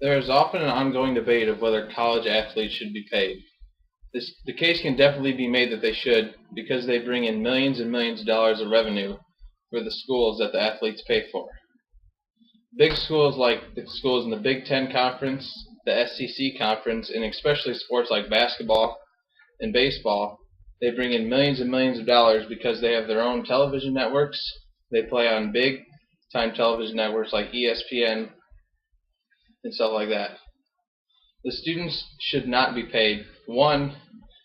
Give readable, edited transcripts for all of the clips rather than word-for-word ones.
There is often an ongoing debate of whether college athletes should be paid. The case can definitely be made that they should, because they bring in millions and millions of dollars of revenue for the schools that the athletes pay for. Big schools like the schools in the Big Ten Conference, the SEC Conference, and especially sports like basketball and baseball, they bring in millions and millions of dollars because they have their own television networks. They play on big time television networks like ESPN and stuff like that. The students should not be paid. One,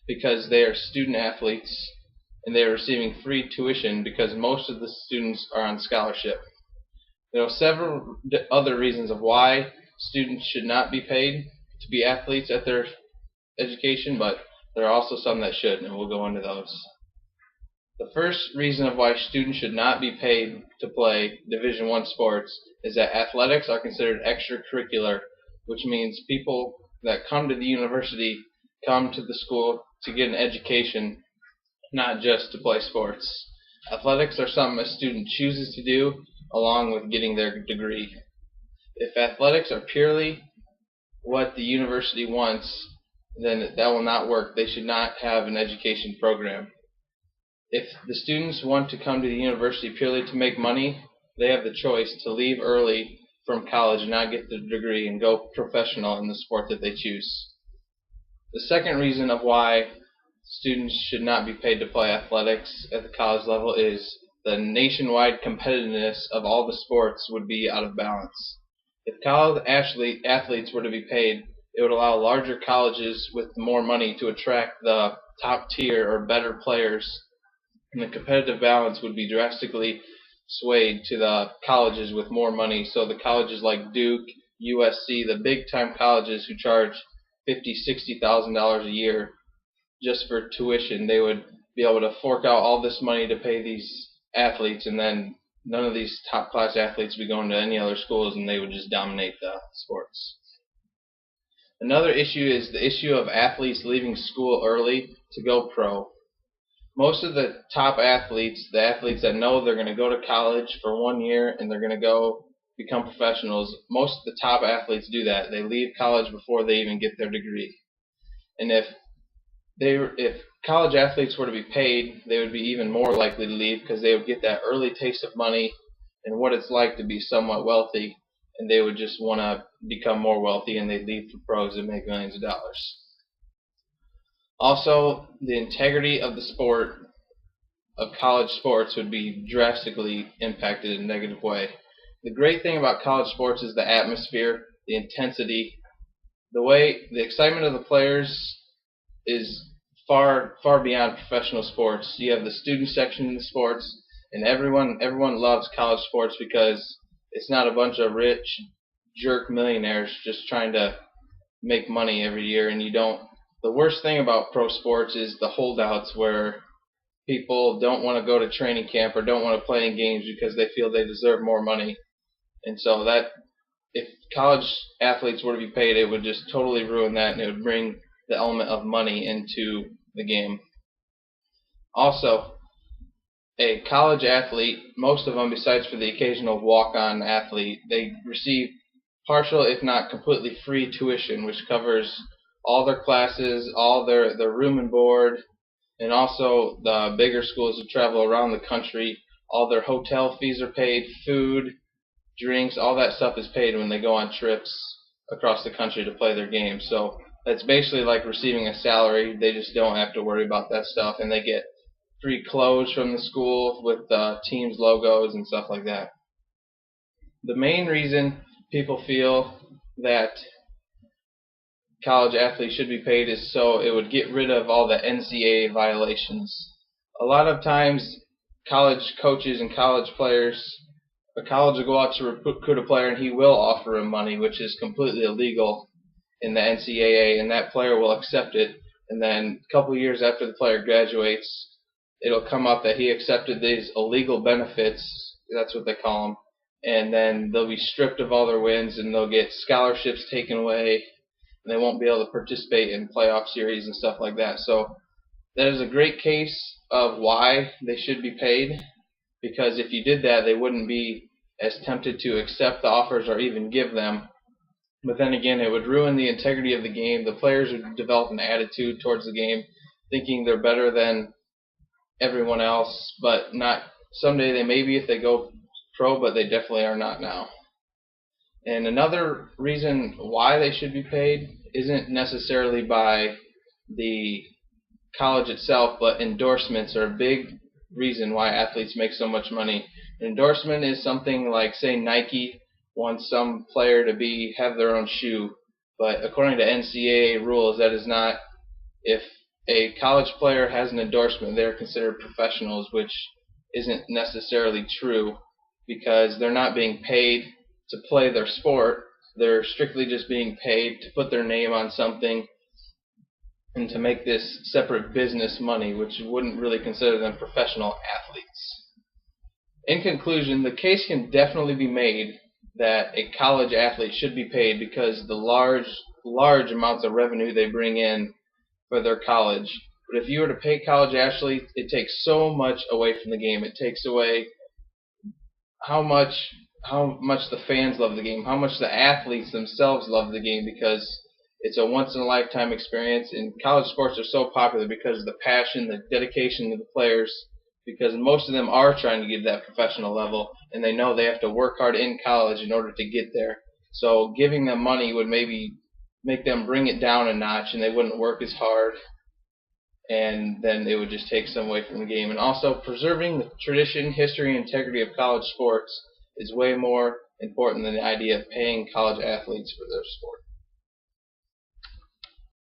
because they are student athletes and they are receiving free tuition because most of the students are on scholarship. There are several other reasons of why students should not be paid to be athletes at their education, but there are also some that should, and we'll go into those. The first reason of why students should not be paid to play Division I sports is that athletics are considered extracurricular, which means people that come to the university come to the school to get an education, not just to play sports. Athletics are something a student chooses to do along with getting their degree. If athletics are purely what the university wants, then that will not work. They should not have an education program. If the students want to come to the university purely to make money, they have the choice to leave early from college and not get the degree and go professional in the sport that they choose. The second reason of why students should not be paid to play athletics at the college level is the nationwide competitiveness of all the sports would be out of balance. If college athletes were to be paid, it would allow larger colleges with more money to attract the top tier or better players, and the competitive balance would be drastically swayed to the colleges with more money. So the colleges like Duke, USC, the big time colleges who charge $50,000–$60,000 a year just for tuition, they would be able to fork out all this money to pay these athletes, and then none of these top class athletes would be going to any other schools, and they would just dominate the sports. Another issue is the issue of athletes leaving school early to go pro. Most of the top athletes, the athletes that know they're going to go to college for 1 year and they're going to go become professionals, most of the top athletes do that. They leave college before they even get their degree. And if college athletes were to be paid, they would be even more likely to leave because they would get that early taste of money and what it's like to be somewhat wealthy, and they would just want to become more wealthy, and they'd leave for pros and make millions of dollars. Also, the integrity of the sport of college sports would be drastically impacted in a negative way. The great thing about college sports is the atmosphere, the intensity, the excitement of the players is far beyond professional sports. You have the student section in the sports, and everyone loves college sports because it's not a bunch of rich jerk millionaires just trying to make money every year. And the worst thing about pro sports is the holdouts, where people don't want to go to training camp or don't want to play in games because they feel they deserve more money. And so that if college athletes were to be paid, it would just totally ruin that, and it would bring the element of money into the game. Also, a college athlete, most of them, besides for the occasional walk-on athlete, they receive partial, if not completely free tuition, which covers all their classes, all their room and board, and also the bigger schools who travel around the country, all their hotel fees are paid, food, drinks, all that stuff is paid when they go on trips across the country to play their games. So that's basically like receiving a salary. They just don't have to worry about that stuff, and they get free clothes from the school with the team's logos and stuff like that. The main reason people feel that college athletes should be paid is so it would get rid of all the NCAA violations. A lot of times college coaches and college players, a college will go out to recruit a player and he will offer him money, which is completely illegal in the NCAA, and that player will accept it, and then a couple years after the player graduates, it'll come up that he accepted these illegal benefits, that's what they call them, and then they'll be stripped of all their wins, and they'll get scholarships taken away, and they won't be able to participate in playoff series and stuff like that. So that is a great case of why they should be paid, because if you did that, they wouldn't be as tempted to accept the offers or even give them, But then again, it would ruin the integrity of the game. The players would develop an attitude towards the game, thinking they're better than everyone else, but not. Someday they may be if they go pro, but they definitely are not now. And another reason why they should be paid isn't necessarily by the college itself, but endorsements are a big reason why athletes make so much money. An endorsement is something like, say, Nike wants some player to have their own shoe, but according to NCAA rules, that is not. If a college player has an endorsement, they're considered professionals, which isn't necessarily true because they're not being paid to play their sport. They're strictly just being paid to put their name on something and to make this separate business money, which wouldn't really consider them professional athletes. In conclusion, the case can definitely be made that a college athlete should be paid because the large amounts of revenue they bring in for their college. But if you were to pay college athletes, it takes so much away from the game. It takes away how much the fans love the game, how much the athletes themselves love the game, because it's a once-in-a-lifetime experience. And college sports are so popular because of the passion, the dedication of the players, because most of them are trying to get to that professional level, and they know they have to work hard in college in order to get there. So giving them money would maybe make them bring it down a notch, and they wouldn't work as hard, and then it would just take some away from the game. And also, preserving the tradition, history, and integrity of college sports is way more important than the idea of paying college athletes for their sport.